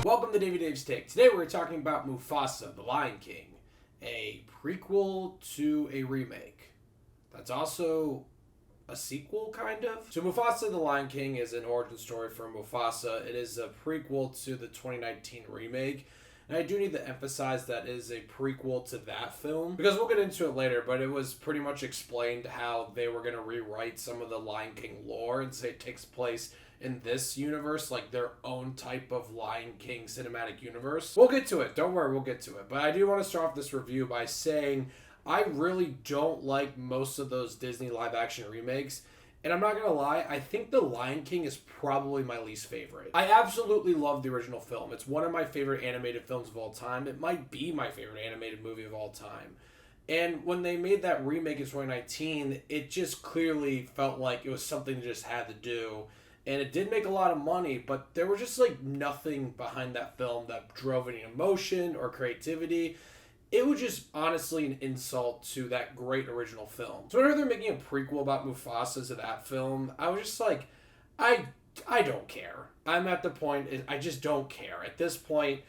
Welcome to Dave's Take. Today we're talking about Mufasa, the Lion King, a prequel to a remake. That's also a sequel, kind of. So Mufasa, the Lion King is an origin story for Mufasa. It is a prequel to the 2019 remake. And I do need to emphasize that it is a prequel to that film, because we'll get into it later, but it was pretty much explained how they were going to rewrite some of the Lion King lore and say it takes place in this universe, like their own type of Lion King cinematic universe. We'll get to it. Don't worry, we'll get to it. But I do want to start off this review by saying I really don't like most of those Disney live-action remakes. And I'm not going to lie, I think The Lion King is probably my least favorite. I absolutely love the original film. It's one of my favorite animated films of all time. It might be my favorite animated movie of all time. And when they made that remake in 2019, it just clearly felt like it was something they just had to do. And it did make a lot of money, but there was just like nothing behind that film that drove any emotion or creativity. It was just honestly an insult to that great original film. So whenever they're making a prequel about Mufasa to that film, I was just like, I don't care. I'm at the point, I just don't care. At this point,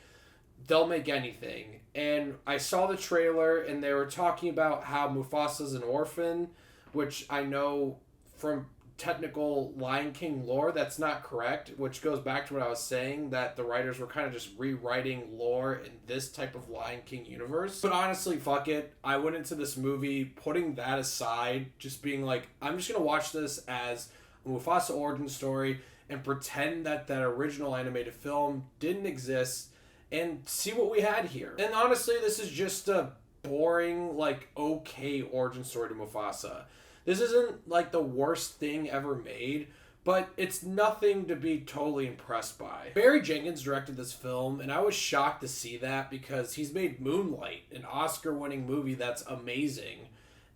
they'll make anything. And I saw the trailer and they were talking about how Mufasa's an orphan, which I know from technical Lion King lore, that's not correct, which goes back to what I was saying, that the writers were kind of just rewriting lore in this type of Lion King universe. But honestly, fuck it. I went into this movie putting that aside, just being like, I'm just gonna watch this as a Mufasa origin story and pretend that that original animated film didn't exist and see what we had here. And honestly, this is just a boring, like, okay origin story to Mufasa. This isn't like the worst thing ever made, but it's nothing to be totally impressed by. Barry Jenkins directed this film, and I was shocked to see that because he's made Moonlight, an Oscar-winning movie that's amazing.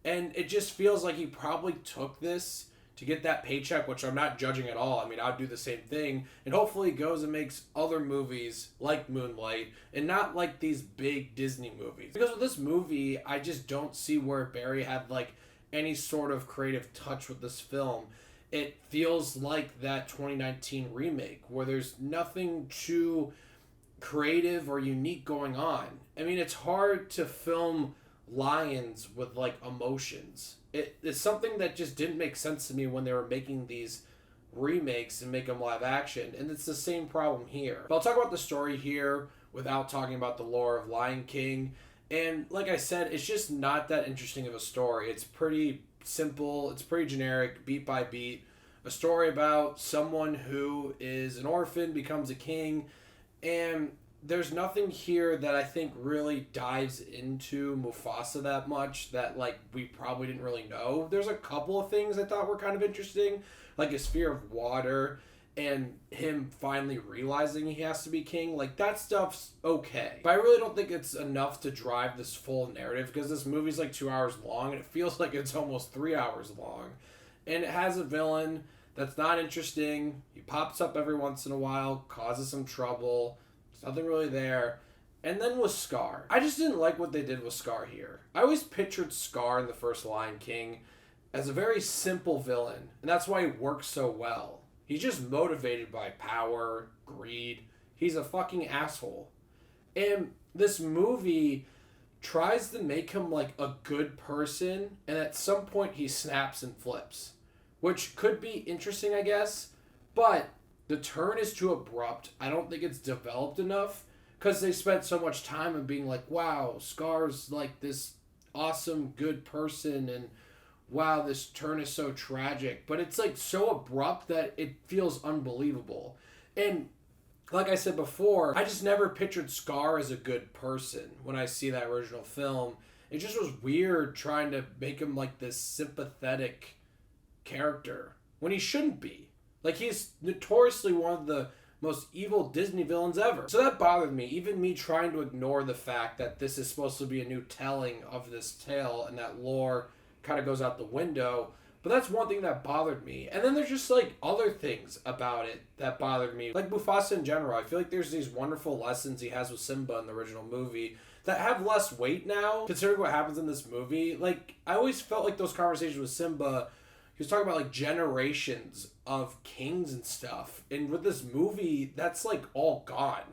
And it just feels like he probably took this to get that paycheck, which I'm not judging at all. I mean, I'd do the same thing. And hopefully goes and makes other movies like Moonlight and not like these big Disney movies. Because with this movie, I just don't see where Barry had like any sort of creative touch with this film. It feels like that 2019 remake where there's nothing too creative or unique going on. I mean, it's hard to film lions with like emotions. It's something that just didn't make sense to me when they were making these remakes and make them live action, and it's the same problem here. But I'll talk about the story here without talking about the lore of Lion King. And like I said, it's just not that interesting of a story. It's pretty simple. It's pretty generic, beat by beat. A story about someone who is an orphan, becomes a king. And there's nothing here that I think really dives into Mufasa that much that like we probably didn't really know. There's a couple of things I thought were kind of interesting, like his fear of water and him finally realizing he has to be king. Like, that stuff's okay. But I really don't think it's enough to drive this full narrative, because this movie's like 2 hours long, and it feels like it's almost 3 hours long. And it has a villain that's not interesting. He pops up every once in a while, causes some trouble. There's nothing really there. And then with Scar. I just didn't like what they did with Scar here. I always pictured Scar in the first Lion King as a very simple villain, and that's why he works so well. He's just motivated by power, greed. He's a fucking asshole. And this movie tries to make him like a good person, and at some point he snaps and flips. Which could be interesting, I guess, but the turn is too abrupt. I don't think it's developed enough, because they spent so much time in being like, wow, Scar's like this awesome, good person, and wow, this turn is so tragic. But it's like so abrupt that it feels unbelievable. And like I said before, I just never pictured Scar as a good person when I see that original film. It just was weird trying to make him like this sympathetic character when he shouldn't be. Like, he's notoriously one of the most evil Disney villains ever. So that bothered me. Even me trying to ignore the fact that this is supposed to be a new telling of this tale and that lore kind of goes out the window. But that's one thing that bothered me. And then there's just like other things about it that bothered me. Like Mufasa in general. I feel like there's these wonderful lessons he has with Simba in the original movie that have less weight now, considering what happens in this movie. Like, I always felt like those conversations with Simba, he was talking about like generations of kings and stuff. And with this movie, that's like all gone.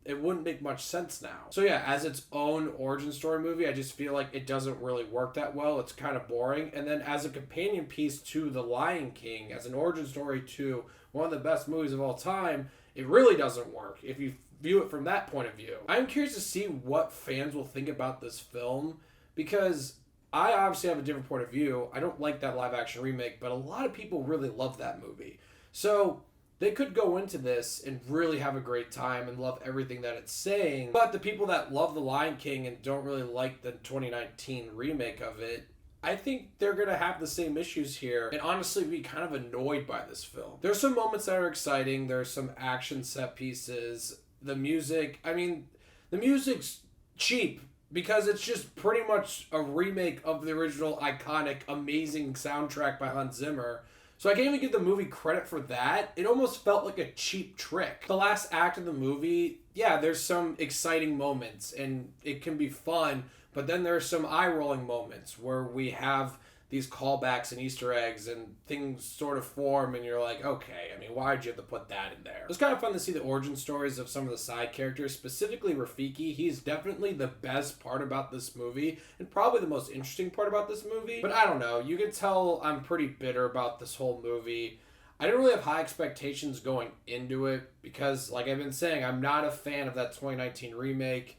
it wouldn't make much sense now. So yeah, as its own origin story movie, I just feel like it doesn't really work that well. It's kind of boring. And then as a companion piece to The Lion King, as an origin story to one of the best movies of all time, it really doesn't work if you view it from that point of view. I'm curious to see what fans will think about this film, because I obviously have a different point of view. I don't like that live action remake, but a lot of people really love that movie. So they could go into this and really have a great time and love everything that it's saying. But the people that love The Lion King and don't really like the 2019 remake of it, I think they're going to have the same issues here and honestly be kind of annoyed by this film. There's some moments that are exciting. There's some action set pieces. The music, I mean, the music's cheap because it's just pretty much a remake of the original iconic, amazing soundtrack by Hans Zimmer. So I can't even give the movie credit for that. It almost felt like a cheap trick. The last act of the movie, yeah, there's some exciting moments and it can be fun, but then there's some eye-rolling moments where we have these callbacks and Easter eggs and things sort of form and you're like, okay, I mean, why'd you have to put that in there? It was kind of fun to see the origin stories of some of the side characters, specifically Rafiki. He's definitely the best part about this movie and probably the most interesting part about this movie. But I don't know, you can tell I'm pretty bitter about this whole movie. I didn't really have high expectations going into it because, like I've been saying, I'm not a fan of that 2019 remake.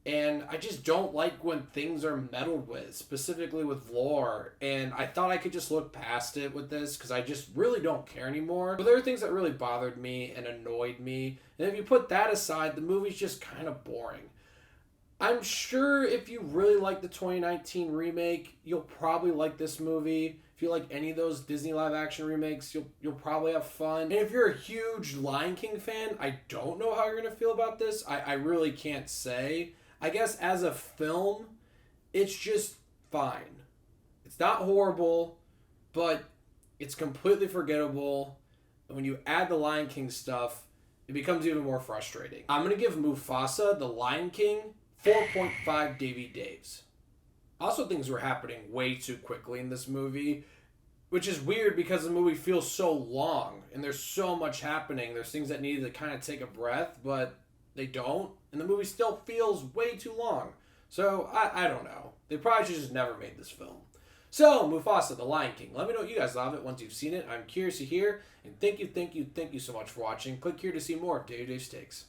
And I just don't like when things are meddled with, specifically with lore. And I thought I could just look past it with this because I just really don't care anymore. But there are things that really bothered me and annoyed me. And if you put that aside, the movie's just kind of boring. I'm sure if you really like the 2019 remake, you'll probably like this movie. If you like any of those Disney live action remakes, you'll probably have fun. And if you're a huge Lion King fan, I don't know how you're going to feel about this. I really can't say. I guess as a film, it's just fine. It's not horrible, but it's completely forgettable. And when you add the Lion King stuff, it becomes even more frustrating. I'm going to give Mufasa, the Lion King, 4.5 Davey Daves. Also, things were happening way too quickly in this movie, which is weird because the movie feels so long and there's so much happening. There's things that need to kind of take a breath, but they don't, and the movie still feels way too long. So, I don't know. They probably should just never made this film. So, Mufasa, the Lion King. Let me know what you guys love it once you've seen it. I'm curious to hear, and thank you so much for watching. Click here to see more of Dave's Takes.